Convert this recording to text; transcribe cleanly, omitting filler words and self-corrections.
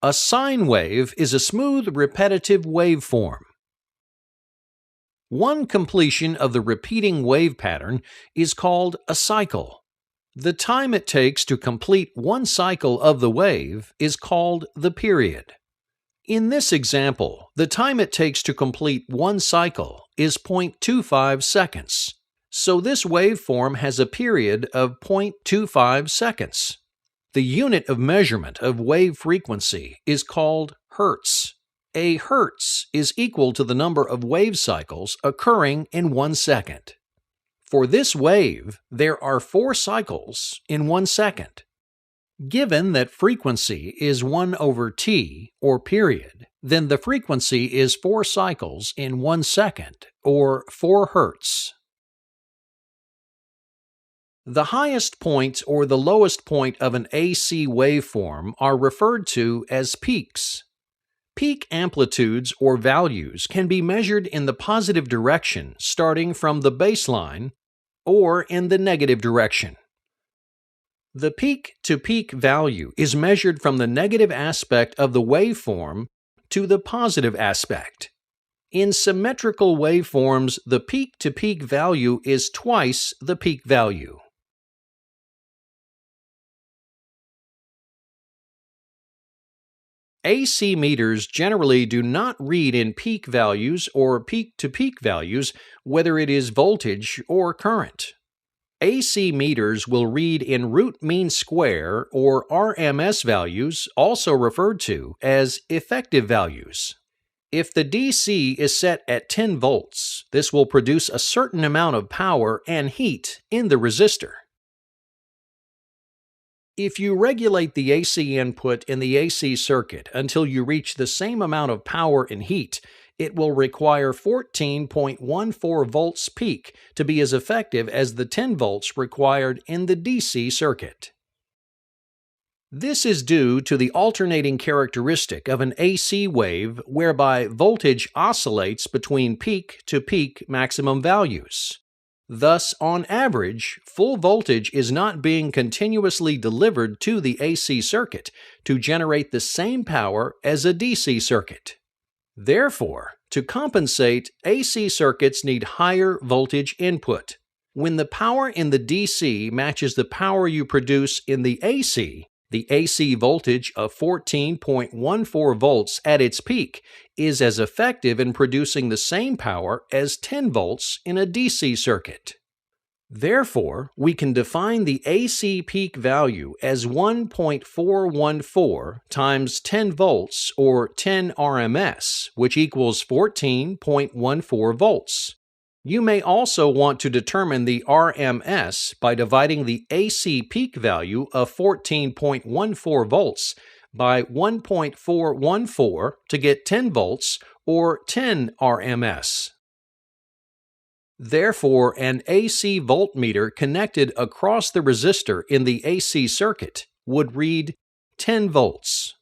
A sine wave is a smooth, repetitive waveform. One completion of the repeating wave pattern is called a cycle. The time it takes to complete one cycle of the wave is called the period. In this example, the time it takes to complete one cycle is 0.25 seconds. So this waveform has a period of 0.25 seconds. The unit of measurement of wave frequency is called hertz. A hertz is equal to the number of wave cycles occurring in 1 second. For this wave, there are 4 cycles in 1 second. Given that frequency is 1/t, or period, then the frequency is 4 cycles in 1 second, or 4 hertz. The highest point or the lowest point of an AC waveform are referred to as peaks. Peak amplitudes or values can be measured in the positive direction starting from the baseline or in the negative direction. The peak-to-peak value is measured from the negative aspect of the waveform to the positive aspect. In symmetrical waveforms, the peak-to-peak value is twice the peak value. AC meters generally do not read in peak values or peak-to-peak values, whether it is voltage or current. AC meters will read in root mean square or RMS values, also referred to as effective values. If the DC is set at 10 volts, this will produce a certain amount of power and heat in the resistor. If you regulate the AC input in the AC circuit until you reach the same amount of power and heat, it will require 14.14 volts peak to be as effective as the 10 volts required in the DC circuit. This is due to the alternating characteristic of an AC wave whereby voltage oscillates between peak-to-peak maximum values. Thus, on average, full voltage is not being continuously delivered to the AC circuit to generate the same power as a DC circuit. Therefore, to compensate, AC circuits need higher voltage input. When the power in the DC matches the power you produce in the AC voltage of 14.14 volts at its peak is as effective in producing the same power as 10 volts in a DC circuit. Therefore, we can define the AC peak value as 1.414 times 10 volts or 10 RMS, which equals 14.14 volts. You may also want to determine the RMS by dividing the AC peak value of 14.14 volts by 1.414 to get 10 volts or 10 RMS. Therefore, an AC voltmeter connected across the resistor in the AC circuit would read 10 volts.